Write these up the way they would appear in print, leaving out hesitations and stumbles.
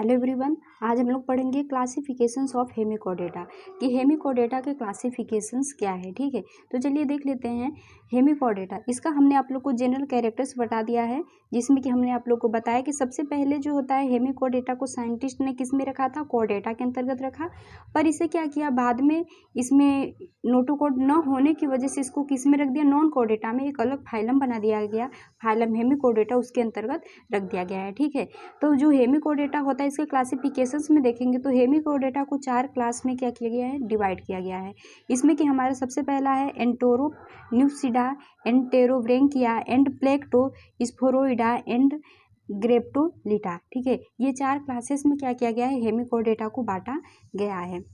Hello everyone, आज हम लोग पढ़ेंगे क्लासिफिकेशंस ऑफ हेमिकोडेटा कि हेमिकोडेटा के क्लासिफिकेशंस क्या है। ठीक है, तो चलिए देख लेते हैं हेमिकोडेटा। इसका हमने आप लोग को जनरल कैरेक्टर्स बता दिया है, जिसमें कि हमने आप लोग को बताया कि सबसे पहले जो होता है हेमिकोडेटा को साइंटिस्ट ने किस में रखा था, कोडेटा के अंतर्गत रखा। पर इसे क्या किया, बाद में इसमें नोटोकोड न होने की वजह से इसको किस में रख दिया, नॉन कोडेटा में एक अलग फाइलम बना दिया गया, फाइलम हेमिकोडेटा, उसके अंतर्गत रख दिया गया है। ठीक है, तो जो हेमिकोडेटा होता है इसके क्लासिफिकेशंस में देखेंगे तो हेमिकोडेटा को 4 क्लास में क्या किया गया है, डिवाइड किया गया है। इसमें कि हमारा सबसे पहला है एंटोरोप्यूसिडा, एंटेरोब्रेंकिया, एंडप्लेक्टो, स्फोरोइडा एंड ग्रेप्टोलिटा। ठीक है, ये 4 क्लासेस में क्या किया गया है, हेमिकोडेटा को बांटा गया है।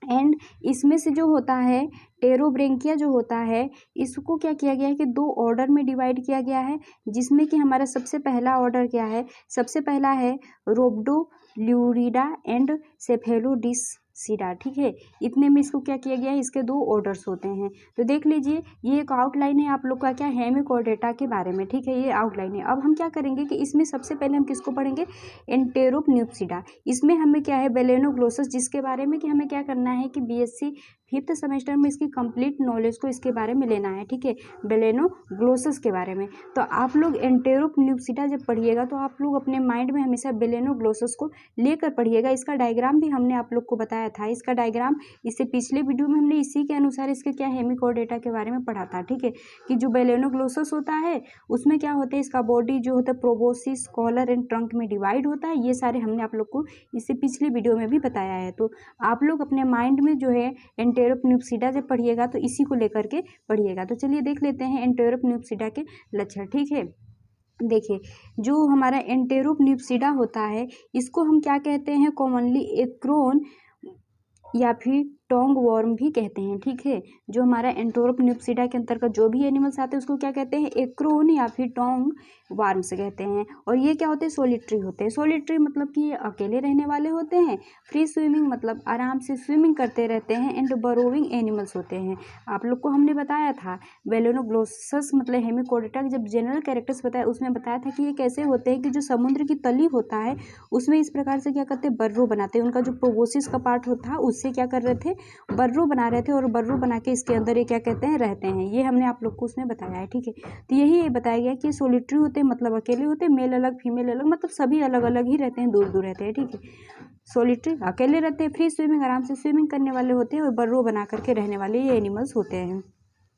एंड इसमें से जो होता है टेरोब्रेंकिया जो होता है, इसको क्या किया गया है कि 2 ऑर्डर में डिवाइड किया गया है, जिसमें कि हमारा सबसे पहला ऑर्डर क्या है, सबसे पहला है रोब्डोल्यूरिडा एंड सेफेलोडिस्सिडा। ठीक है, इतने में इसको क्या किया गया है, इसके 2 ऑर्डर्स होते हैं। तो देख लीजिए, ये एक आउटलाइन है आप लोग का क्या, हेमिकोडेटा के बारे में। ठीक है, ये आउटलाइन है। अब हम क्या करेंगे कि इसमें सबसे पहले हम किसको पढ़ेंगे, एंटेरोप्यूसिडा। इसमें हमें क्या है, बेलेनोग्लोसस, जिसके बारे में कि हमें क्या करना है कि बीएससी 5th सेमेस्टर में इसकी कंप्लीट नॉलेज को इसके बारे में लेना है। ठीक है, बेलेनोग्लोसस के बारे में। तो आप लोग एंटेरोप्यूसिडा जब पढ़िएगा तो आप लोग अपने माइंड में हमेशा बेलेनोग्लोसस को लेकर पढ़िएगा। इसका डायग्राम भी हमने आप लोग को बताया था, इसका डायग्राम इससे पिछले वीडियो में हमने इसी के अनुसार इसके क्या हेमिकोडेटा के बारे में पढ़ा था। ठीक है, कि जो बेलेनोग्लोसस होता है उसमें क्या होता है, इसका बॉडी जो होता है प्रोबोसिस, कॉलर एंड ट्रंक में डिवाइड होता है। ये सारे हमने आप लोग को इससे पिछले वीडियो में भी बताया है। तो आप लोग अपने माइंड में जो है एंटेरोप्यूसिडा जब पढ़िएगा तो इसी को लेकर के पढ़िएगा। तो चलिए देख लेते हैं एंटेरोप्यूसिडा के लक्षण। ठीक है, देखिए, जो हमारा एंटेरोप्यूसिडा होता है इसको हम क्या कहते हैं, कॉमनली एक्रोन या फिर टोंग वॉर्म भी कहते हैं। ठीक है, जो हमारा एंटेरोप्यूसिडा के अंतर्गत जो भी एनिमल्स आते हैं उसको क्या कहते हैं, एक्रोन या फिर टोंग वार्म से कहते हैं। और ये क्या होते हैं, सोलिटरी होते हैं। सोलिटरी मतलब कि ये अकेले रहने वाले होते हैं। फ्री स्विमिंग मतलब आराम से स्विमिंग करते रहते हैं। एंड बरोविंग एनिमल्स होते हैं। आप लोग को हमने बताया था बेलेनोग्लोसस मतलब हेमिकोडेटा के जब जनरल कैरेक्टर्स बताया उसमें बताया था कि ये कैसे होते हैं कि जो समुद्र की तली होता है उसमें इस प्रकार से क्या करते हैं, बर्रो बनाते हैं। उनका जो प्रोबोसिस का पार्ट होता है उससे क्या कर रहे थे, बर्रो बना रहे थे, और बर्रो बना के इसके अंदर ये क्या कहते हैं, रहते हैं। ये हमने आप लोग को उसमें बताया है। ठीक है, तो यही ये बताया गया कि सोलिटरी होते हैं मतलब अकेले होते हैं, मेल अलग फीमेल अलग, मतलब सभी अलग अलग ही रहते हैं, दूर दूर रहते हैं। ठीक है, सोलिटरी अकेले रहते हैं, फ्री स्विमिंग आराम से स्विमिंग करने वाले होते हैं, और बर्रो बना करके रहने वाले ये एनिमल्स होते हैं।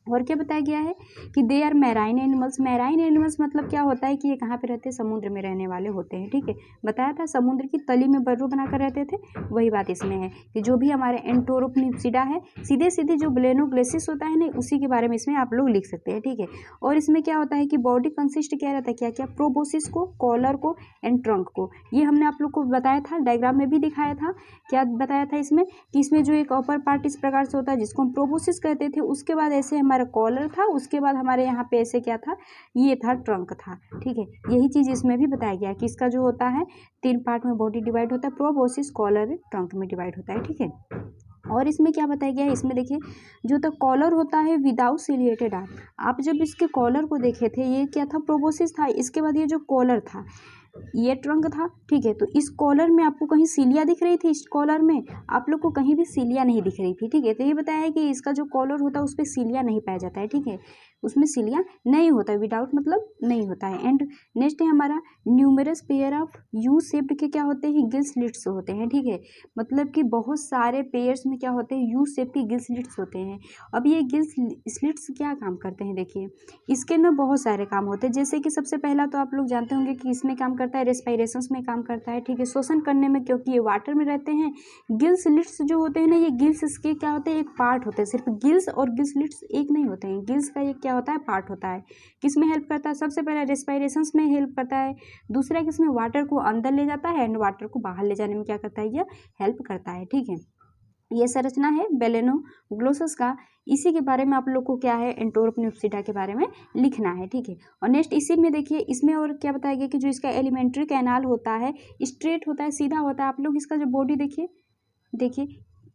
और क्या बताया गया है कि they are marine animals. Marine animals मतलब क्या होता है कि ये कहाँ पे रहते हैं, समुद्र में रहने वाले होते हैं। ठीक है, बताया था समुद्र की तली में बर्रो बनाकर रहते थे, वही बात इसमें है कि जो भी हमारे एंटेरोप्यूसिडा है, सीधे सीधे जो बेलेनोग्लोसस होता है ना, उसी के बारे में इसमें आप लोग लिख सकते हैं। ठीक है, और इसमें क्या होता है कि बॉडी कंसिस्ट क्या रहता है, क्या क्या, प्रोबोसिस को, कॉलर को एंड ट्रंक को। ये हमने आप लोग को बताया था, डायग्राम में भी दिखाया था। क्या बताया था इसमें कि इसमें जो एक अपर पार्ट इस प्रकार से होता है जिसको हम प्रोबोसिस कहते थे, उसके बाद ऐसे हमारा कॉलर था, उसके बाद हमारे यहाँ पे ऐसे क्या था, ये था ट्रंक था। ठीक है, यही चीज इसमें भी बताया गया कि इसका जो होता है 3 पार्ट में बॉडी डिवाइड होता है, प्रोबोसिस, कॉलर, ट्रंक में डिवाइड होता है। ठीक है, और इसमें क्या बताया गया है, इसमें देखिए जो तो कॉलर होता है विदाउट सिलिएटेड आर्म। आप जब इसके कॉलर को देखे थे, ये क्या था, प्रोबोसिस था। इसके बाद ये जो कॉलर था ये ट्रंक था। ठीक है, तो इस कॉलर में आपको कहीं सीलिया दिख रही थी, इस कॉलर में आप लोग को कहीं भी सीलिया नहीं दिख रही थी। ठीक है, तो ये बताया है कि इसका जो कॉलर होता है उस पर सीलिया नहीं पाया जाता है। ठीक है, उसमें सीलिया नहीं होता है, विदाउट मतलब नहीं होता है। एंड नेक्स्ट है हमारा numerous pair of U shaped के क्या होते हैं, गिल स्लिट्स होते हैं। ठीक है, मतलब कि बहुत सारे पेयर्स में क्या होते हैं, यू शेप के गिल स्लिट्स होते हैं। अब ये गिल स्लिट्स क्या काम करते हैं, देखिए इसके ना बहुत सारे काम होते हैं। जैसे कि सबसे पहला तो आप लोग जानते होंगे कि इसमें काम करता है, रेस्पिरेशंस में काम करता है। ठीक है, श्वसन करने में, क्योंकि ये वाटर में रहते हैं। गिल स्लिट्स जो होते हैं ना, ये गिल्स इसके क्या होते हैं, एक पार्ट होते हैं। सिर्फ गिल्स और गिल स्लिट्स एक नहीं होते हैं, गिल्स का ये क्या होता है, पार्ट होता है। किस में हेल्प करता है, सबसे पहले रेस्पिरेशंस में हेल्प करता है। दूसरा किसमें, वाटर को अंदर ले जाता है, एंड वाटर को बाहर ले जाने में क्या करता है, यह हेल्प करता है। ठीक है, ये संरचना है बेलेनोग्लोसस का। इसी के बारे में आप लोग को क्या है, एंटेरोप्यूसिडा के बारे में लिखना है। ठीक है, और नेक्स्ट इसी में देखिए, इसमें और क्या बताया गया कि जो इसका एलिमेंट्री कैनाल होता है स्ट्रेट होता है, सीधा होता है। आप लोग इसका जो बॉडी देखिए, देखिए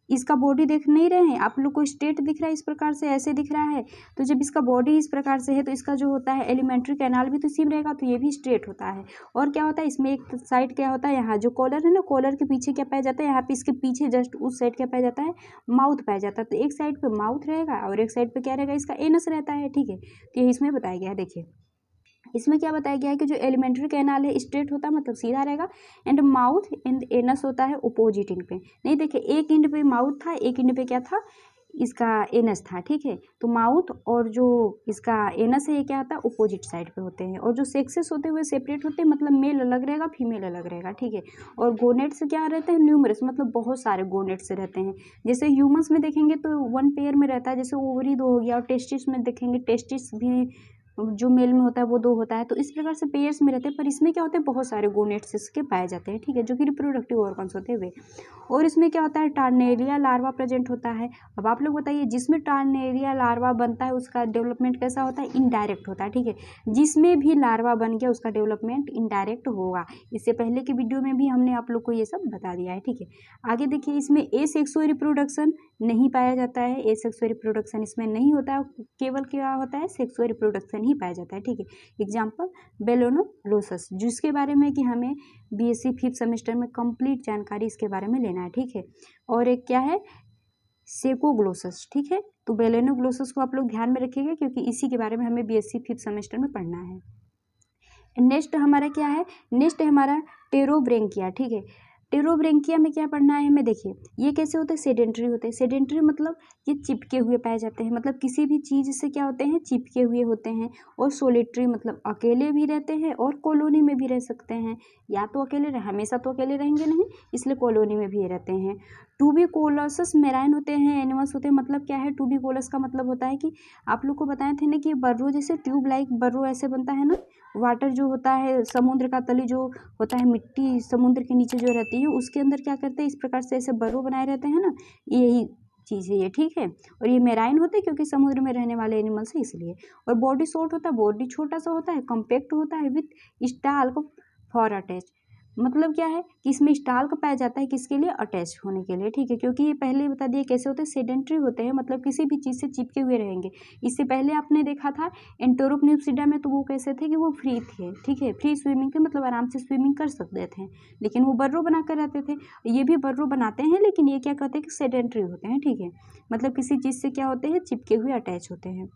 इसका बॉडी देख नहीं रहे हैं आप लोग को, स्टेट दिख रहा है इस प्रकार से, ऐसे दिख रहा है। तो जब इसका बॉडी इस प्रकार से है तो इसका जो होता है एलिमेंट्री कैनाल भी तो इसी में रहेगा, तो ये भी स्ट्रेट होता है। और क्या होता है इसमें एक साइड क्या होता है, यहाँ जो कॉलर है ना, कॉलर के पीछे क्या पाया जाता है, यहाँ पे इसके पीछे जस्ट उस साइड क्या पाया जाता है, माउथ पाया जाता है। तो एक साइड पे माउथ रहेगा और एक साइड पे क्या रहेगा, इसका एनस रहता है, ठीक है। तो ये इसमें बताया गया है। देखिए इसमें क्या बताया गया है कि जो एलिमेंट्री कैनाल है स्ट्रेट होता है, मतलब सीधा रहेगा, एंड माउथ एंड एनस होता है अपोजिट इंड पे। नहीं देखिए, एक इंड पे माउथ था, एक इंड पे क्या था, इसका एनस था, ठीक है। तो माउथ और जो इसका एनस है ये क्या होता है, अपोजिट साइड पे होते हैं। और जो सेक्सेस होते हुए सेपरेट होते हैं, मतलब मेल अलग रहेगा, फीमेल अलग रहेगा, ठीक है। और गोनेट्स क्या रहते हैं, न्यूमरस, मतलब बहुत सारे गोनेट्स रहते हैं। जैसे ह्यूमंस में देखेंगे तो वन पेयर में रहता है, जैसे ओवरी 2 हो गया, और टेस्टिस में देखेंगे टेस्टिस भी जो मेल में होता है वो 2 होता है। तो इस प्रकार से पेयर्स में रहते हैं, पर इसमें क्या होते हैं, बहुत सारे गोनेट्स इसके पाए जाते हैं, ठीक है, जो कि रिप्रोडक्टिव ऑर्गन्स होते हैं वे। और इसमें क्या होता है, टार्नेरिया लार्वा प्रेजेंट होता है। अब आप लोग बताइए, जिसमें टार्नेरिया लार्वा बनता है उसका डेवलपमेंट कैसा होता है, इनडायरेक्ट होता है, ठीक है। जिसमें भी लार्वा बन गया उसका डेवलपमेंट इनडायरेक्ट होगा। इससे पहले की वीडियो में भी हमने आप लोग को ये सब बता दिया है, ठीक है। आगे देखिए, इसमें एसेक्सुअल रिप्रोडक्शन नहीं पाया जाता है, एसेक्सुअल रिप्रोडक्शन इसमें नहीं होता है, केवल क्या होता है, सेक्सुअल रिप्रोडक्शन ही पाया जाता है, ठीक है। एग्जाम्पल बेलोनोलोसस, जिसके बारे में कि हमें बीएससी 5th सेमेस्टर में कंप्लीट जानकारी इसके बारे में लेना है, ठीक है। और एक क्या है, सेकोग्लोसस, ठीक है। तो बेलोनोग्लोसस को आप लोग ध्यान में रखिएगा, क्योंकि इसी के बारे में हमें बीएससी 5th सेमेस्टर में पढ़ना है। नेक्स्ट हमारा क्या है, नेक्स्ट है हमारा टेरोब्रेंकिया, ठीक है। टेरोब्रेंकिया में क्या पढ़ना है हमें, देखिए ये कैसे होते हैं, सेडेंट्री होते हैं। सेडेंट्री मतलब ये चिपके हुए पाए जाते हैं, मतलब किसी भी चीज़ से क्या होते हैं, चिपके हुए होते हैं। और सोलिटरी मतलब अकेले भी रहते हैं और कॉलोनी में भी रह सकते हैं, या तो अकेले हमेशा तो अकेले रहेंगे नहीं, इसलिए कॉलोनी में भी रहते हैं। टूबिकोलस मेराइन होते हैं, एनिमल्स होते हैं। मतलब क्या है, टूबिकोलस का मतलब होता है कि आप लोग को बताए थे ना कि बर्रो जैसे ट्यूब लाइक बर्रो ऐसे बनता है ना, वाटर जो होता है समुद्र का तली जो होता है, मिट्टी समुद्र के नीचे जो रहती है उसके अंदर क्या करते हैं, इस प्रकार से ऐसे बर्रो बनाए रहते हैं ना, यही चीज़ है ये, ठीक है। और ये मेराइन होते हैं क्योंकि समुद्र में रहने वाले एनिमल्स है इसलिए। और बॉडी शॉर्ट होता है, बॉडी छोटा सा होता है, कम्पैक्ट होता है, विथ स्टाल्क फॉर अटैच। मतलब क्या है कि इसमें स्टाल्क पाया जाता है किसके लिए, अटैच होने के लिए, ठीक है। क्योंकि ये पहले ही बता दिया कैसे होते हैं, सेडेंट्री होते हैं, मतलब किसी भी चीज़ से चिपके हुए रहेंगे। इससे पहले आपने देखा था एंटेरोपनिप्सिडा में, तो वो कैसे थे कि वो फ्री थे, ठीक है, फ्री स्विमिंग थे, मतलब आराम से स्विमिंग कर सकते थे, लेकिन वो बर्रो बना कर रहते थे। ये भी बर्रो बनाते हैं, लेकिन ये क्या कहते हैं कि सेडेंट्री होते हैं, ठीक है, मतलब किसी चीज़ से क्या होते हैं, चिपके हुए अटैच होते हैं।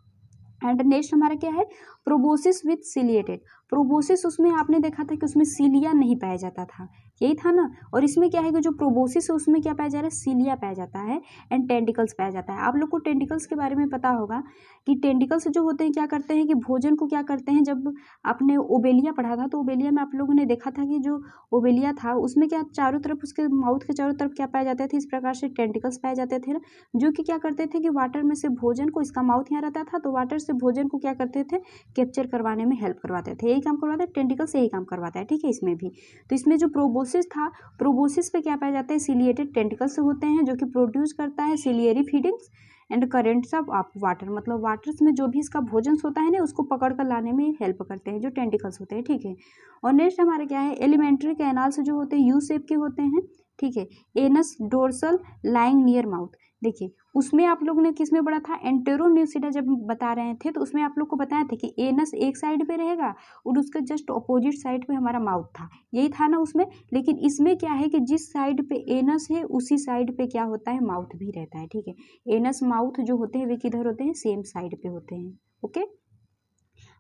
एंड नेक्स्ट हमारा क्या है, प्रोबोसिस विथ सिलिएटेड। प्रोबोसिस उसमें आपने देखा था कि उसमें सीलिया नहीं पाया जाता था, यही था ना। और इसमें क्या है कि जो प्रोबोसिस है उसमें क्या पाया जा रहा है, सीलिया पाया जाता है, एंड टेंटिकल्स पाया जाता है। आप लोग को टेंटिकल्स के बारे में पता होगा कि टेंटिकल्स जो होते हैं क्या करते हैं कि भोजन को क्या करते हैं। जब आपने ओबेलिया पढ़ा था तो ओबेलिया में आप लोगों ने देखा था कि जो ओबेलिया था उसमें क्या चारों तरफ, उसके माउथ के चारों तरफ क्या पाए जाते थे, इस प्रकार से टेंटिकल्स पाए जाते थे ना, जो कि क्या करते थे कि वाटर में से भोजन को, इसका माउथ यहाँ रहता था तो वाटर से भोजन को क्या करते थे, कैप्चर करवाने में हेल्प करवाते थे। यही काम करवाते हैं, टेंटिकल्स यही काम करवाता है, ठीक है। इसमें भी तो इसमें जो प्रोबोसिस था, प्रोबोसिस पे क्या पाए जाते हैं, सिलिएटेड टेंटिकल्स होते हैं, जो कि प्रोड्यूस करता है ciliary feedings and currents of water. मतलब वाटर्स में जो भी इसका भोजन होता है ना उसको पकड़ कर लाने में हेल्प करते हैं जो टेंटिकल्स होते हैं, ठीक है। और नेक्स्ट हमारे क्या है, एलिमेंट्री कैनाल्स जो होते हैं यू शेप के होते हैं, ठीक है। Anus dorsal lying near mouth. देखिए उसमें आप लोगों ने किस में पढ़ा था, एंटेरोन्यूसिडा जब बता रहे थे तो उसमें आप लोग को बताया था कि एनस एक साइड पे रहेगा और उसके जस्ट अपोजिट साइड पे हमारा माउथ था, यही था ना उसमें। लेकिन इसमें क्या है कि जिस साइड पे एनस है उसी साइड पे क्या होता है, माउथ भी रहता है, ठीक है। एनस माउथ जो होते हैं वे किधर होते हैं, सेम साइड पे होते हैं, ओके।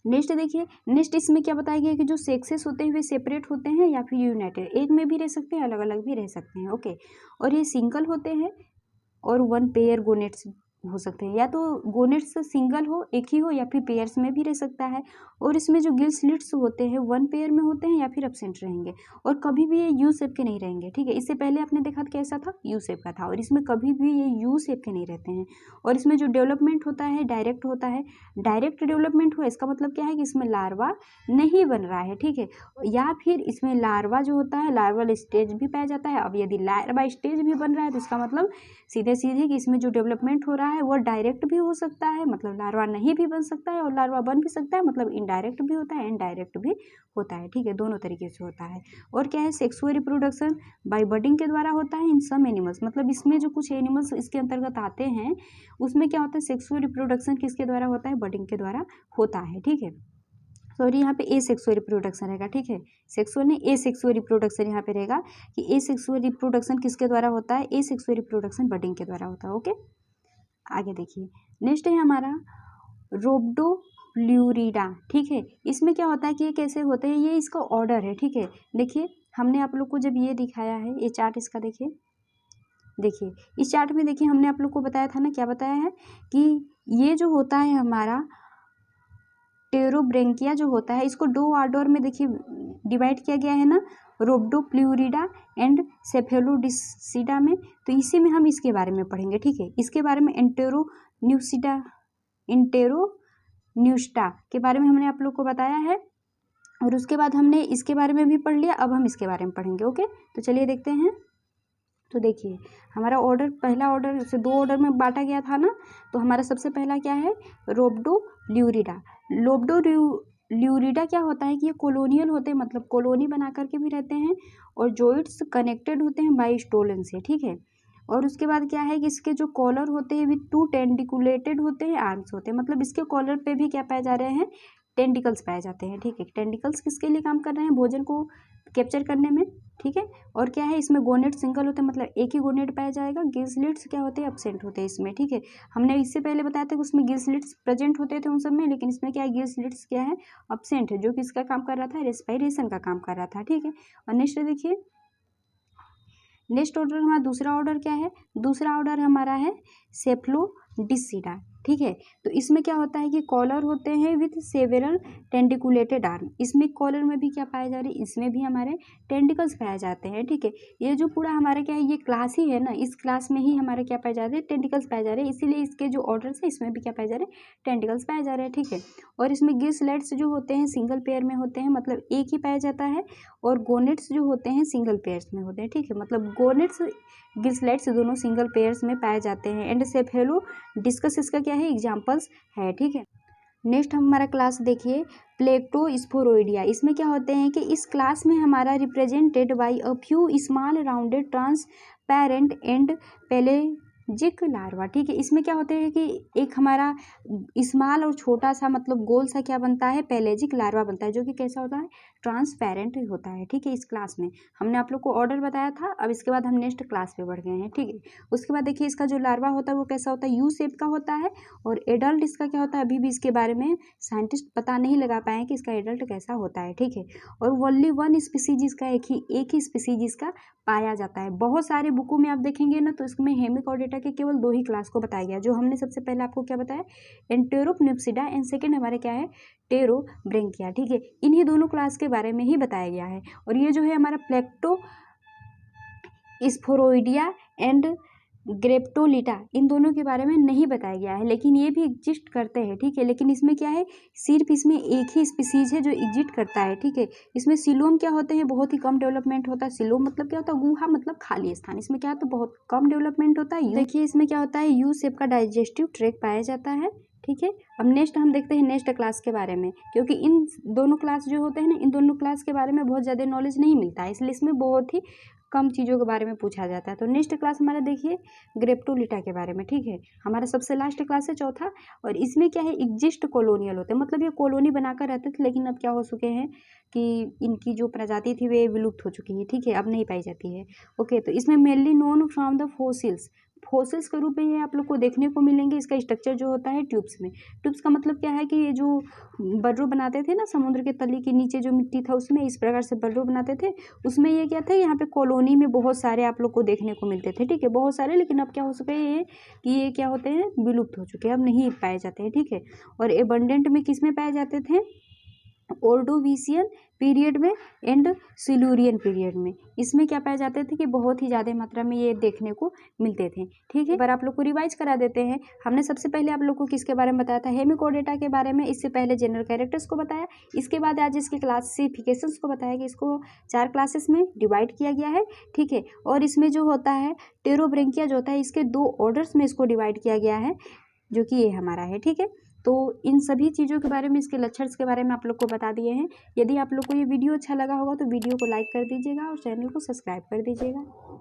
नेक्स्ट देखिए, नेक्स्ट इसमें क्या बताया गया कि जो सेक्सेस होते हैं वे सेपरेट होते हैं या फिर यूनाइटेड, एक में भी रह सकते हैं, अलग अलग भी रह सकते हैं, ओके। और ये सिंगल होते हैं और वन पेयर गोनेट्स हो सकते हैं, या तो गोनेट्स सिंगल हो, एक ही हो, या फिर पेयर्स में भी रह सकता है। और इसमें जो गिल स्लिट्स होते हैं वन पेयर में होते हैं या फिर एब्सेंट रहेंगे, और कभी भी ये यू शेप के नहीं रहेंगे, ठीक है। इससे पहले आपने देखा था कैसा था, यू शेप का था, और इसमें कभी भी ये यू शेप के नहीं रहते हैं। और इसमें जो डेवलपमेंट होता है डायरेक्ट होता है, डायरेक्ट डेवलपमेंट हुआ इसका मतलब क्या है कि इसमें लार्वा नहीं बन रहा है, ठीक है। या फिर इसमें लार्वा जो होता है लार्वल स्टेज भी पाया जाता है। अब यदि लार्वा स्टेज भी बन रहा है तो इसका मतलब सीधे सीधे कि इसमें जो डेवलपमेंट हो रहा है वह डायरेक्ट भी हो सकता है, मतलब लार्वा नहीं भी बन सकता है, और लार्वा बन भी सकता है, मतलब इनडायरेक्ट भी होता है, इनडायरेक्ट भी होता है, ठीक है, दोनों तरीके से होता है। और क्या है, सेक्सुअल रिप्रोडक्शन बाय बडिंग के द्वारा होता है इन सम एनिमल्स, मतलब इसमें जो कुछ एनिमल्स इसके अंतर्गत आते हैं उसमें क्या होता है, सेक्सुअल रिप्रोडक्शन किसके द्वारा होता है, बडिंग के द्वारा होता है, ठीक है। सॉरी, यहाँ पे ए सेक्सुअल रिप्रोडक्शन रहेगा, ठीक है, सेक्सुअल नहीं, ए सेक्सुअल रिप्रोडक्शन यहाँ पे रहेगा कि ए सेक्सुअल रिप्रोडक्शन किसके द्वारा होता है, ए सेक्सुअल रिप्रोडक्शन बडिंग के द्वारा होता है। ओके, आगे देखिए, नेक्स्ट है हमारा रोब्डोप्ल्यूरिडा, ठीक है। इसमें क्या होता है कि ये कैसे होते हैं, ये इसका ऑर्डर है, ठीक है। देखिए हमने आप लोग को जब ये दिखाया है, ये चार्ट इसका देखिए इस चार्ट में देखिए हमने आप लोग को बताया था ना, क्या बताया है कि ये जो होता है हमारा टेरोब्रेंकिया जो होता है, इसको दो ऑर्डर में देखिए डिवाइड किया गया है ना, रोब्डोप्ल्यूरिडा एंड सेफेलोडिसिडा में। तो इसी में हम इसके बारे में पढ़ेंगे, ठीक है। इसके बारे में इंटेरोन्यूस्टा के बारे में हमने आप लोग को बताया है, और उसके बाद हमने इसके बारे में भी पढ़ लिया, अब हम इसके बारे में पढ़ेंगे। ओके, तो चलिए देखते हैं। तो देखिए हमारा ऑर्डर, पहला ऑर्डर से दो ऑर्डर में बांटा गया था ना, तो हमारा सबसे पहला क्या है, रोब्डोप्ल्यूरिडा। लोब्डोप्ल्यूरिडा क्या होता है कि ये कॉलोनियल होते हैं, मतलब कॉलोनी बना करके भी रहते हैं, और जॉइंट्स कनेक्टेड होते हैं बाई स्टोलन से, ठीक है। और उसके बाद क्या है कि इसके जो कॉलर होते हैं विथ टू टेंडिकुलेटेड होते हैं, आर्म्स होते हैं, मतलब इसके कॉलर पे भी क्या पाए जा रहे हैं, टेंटिकल्स पाए जाते हैं, ठीक है। टेंटिकल्स किसके लिए काम कर रहे हैं, भोजन को कैप्चर करने में, ठीक है। और क्या है, इसमें गोनेट सिंगल होते हैं, मतलब एक ही गोनेट पाया जाएगा। गिलस्लिट्स क्या होते हैं, एब्सेंट होते हैं इसमें, ठीक है। हमने इससे पहले बताया था कि उसमें गिलस्लिट्स प्रेजेंट होते थे उन सब में, लेकिन इसमें क्या है, गिलस्लिट्स क्या है, एब्सेंट है, जो कि इसका काम कर रहा था, रेस्पिरेशन का काम कर रहा था, ठीक है। और नेक्स्ट देखिए, नेक्स्ट ऑर्डर हमारा दूसरा ऑर्डर क्या है, दूसरा ऑर्डर हमारा है सेफ्लोडिसिडा, ठीक है। तो इसमें क्या होता है कि कॉलर होते हैं विथ सेवेरल टेंडिकुलेटेड आर्म। इसमें कॉलर में भी क्या पाए जा रहे हैं, इसमें भी हमारे टेंटिकल्स पाए जाते हैं, ठीक है। ये जो पूरा हमारा क्या है, ये क्लास ही है ना, इस क्लास में ही हमारे क्या पाए जा रहे हैं, टेंटिकल्स पाए जा रहे हैं, इसीलिए इसके जो ऑर्डर्स है इसमें भी क्या पाए जा रहे हैं, टेंटिकल्स पाए जा रहे हैं, ठीक है। और इसमें गिलस्लेट्स जो होते हैं सिंगल पेयर में होते हैं, मतलब एक ही पाया जाता है, और गोनेट्स जो होते हैं सिंगल पेयर्स में होते हैं, ठीक है। मतलब गोनेट्स गिलस्लेट्स दोनों सिंगल पेयर्स में पाए जाते हैं। एंड सेफेलो डिस्कस इसका क्या है, एग्जाम्पल्स है, ठीक है। नेक्स्ट हमारा क्लास देखिए, प्लेक्टोस्पोरोइडिया। इसमें क्या होते हैं कि इस क्लास में हमारा represented by a few small rounded transparent and pelagic larva, ठीक है। इसमें क्या होते हैं कि एक हमारा स्मॉल और छोटा सा, मतलब गोल सा क्या बनता है, पेलेजिक लार्वा बनता है, जो कि कैसा होता है, ट्रांसपेरेंट होता है, ठीक है। इस क्लास में हमने आप लोग को ऑर्डर बताया था, अब इसके बाद हम नेक्स्ट क्लास पे बढ़ गए हैं, ठीक है। उसके बाद देखिए इसका जो लार्वा होता है वो कैसा होता है, यू शेप का होता है, और एडल्ट इसका क्या होता है, अभी भी इसके बारे में साइंटिस्ट पता नहीं लगा पाए कि इसका एडल्ट कैसा होता है, ठीक है। और ओनली वन स्पीसीज इसका, एक ही स्पीसीज इसका पाया जाता है। बहुत सारे बुकों में आप देखेंगे ना, तो इसमें हेमिकोडेटा के केवल दो ही क्लास को बताया गया, जो हमने सबसे पहले आपको क्या बताया, एंटेरोप्निप्सिडा, एंड सेकेंड हमारे क्या है, टेरोब्रेंकिया, ठीक है। इन्हीं दोनों क्लास के बारे में ही बताया गया है। और ये जो है हमारा प्लेक्टोस्पोरोइडिया एंड ग्रेप्टोलिटा, इन दोनों के बारे में नहीं बताया गया है, लेकिन ये भी एग्जिस्ट करते हैं, ठीक है। लेकिन इसमें क्या है, सिर्फ इसमें एक ही स्पीसीज है जो एग्जिस्ट करता है, ठीक है। इसमें सिलोम क्या होते हैं, बहुत ही कम डेवलपमेंट होता है। सिलोम मतलब क्या होता है, गुहा मतलब खाली स्थान। इसमें क्या होता है, बहुत कम डेवलपमेंट होता है। देखिए इसमें क्या होता है, यू शेप का डाइजेस्टिव ट्रैक पाया जाता है, ठीक है। अब नेक्स्ट हम देखते हैं नेक्स्ट क्लास के बारे में, क्योंकि इन दोनों क्लास जो होते हैं ना, इन दोनों क्लास के बारे में बहुत ज़्यादा नॉलेज नहीं मिलता है, इसलिए इसमें बहुत ही कम चीज़ों के बारे में पूछा जाता है। तो नेक्स्ट क्लास हमारा देखिए ग्रेप्टोलिटा के बारे में, ठीक है। हमारा सबसे लास्ट क्लास है चौथा, और इसमें क्या है, एग्जिस्ट कॉलोनियल होते हैं, मतलब ये कॉलोनी बनाकर रहते थे, लेकिन अब क्या हो चुके हैं कि इनकी जो प्रजाति थी वे विलुप्त हो चुकी है, ठीक है, अब नहीं पाई जाती है। ओके, तो इसमें mainly known from the fossils के रूप में ये आप लोग को देखने को मिलेंगे। इसका स्ट्रक्चर जो होता है ट्यूब्स में, ट्यूब्स का मतलब क्या है कि ये जो बर्रो बनाते थे ना समुद्र के तली के नीचे जो मिट्टी था उसमें इस प्रकार से बर्रो बनाते थे, उसमें ये क्या था, यहाँ पे कॉलोनी में बहुत सारे आप लोग को देखने को मिलते थे, ठीक है, बहुत सारे। लेकिन अब क्या हो चुके हैं ये कि ये क्या होते हैं, विलुप्त हो चुके हैं, अब नहीं पाए जाते हैं, ठीक है। और एबंडेंट में किस में पाए जाते थे, ऑर्डोविशियन पीरियड में एंड सिल्यूरियन पीरियड में। इसमें क्या पाए जाते थे कि बहुत ही ज़्यादा मात्रा में ये देखने को मिलते थे। ठीक है, पर आप लोग को रिवाइज करा देते हैं। हमने सबसे पहले आप लोग को किसके बारे में बताया था, हेमिकोडेटा के बारे में। इससे पहले जनरल कैरेक्टर्स को बताया, इसके बाद आज इसके क्लासिफिकेशंस को बताया कि इसको 4 क्लासेस में डिवाइड किया गया है। ठीक है, और इसमें जो होता है टेरोब्रेंकिया जो होता है, इसके 2 ऑर्डर्स में इसको डिवाइड किया गया है, जो कि ये हमारा है। ठीक है, तो इन सभी चीज़ों के बारे में, इसके लक्षण के बारे में आप लोग को बता दिए हैं। यदि आप लोग को ये वीडियो अच्छा लगा होगा तो वीडियो को लाइक कर दीजिएगा और चैनल को सब्सक्राइब कर दीजिएगा।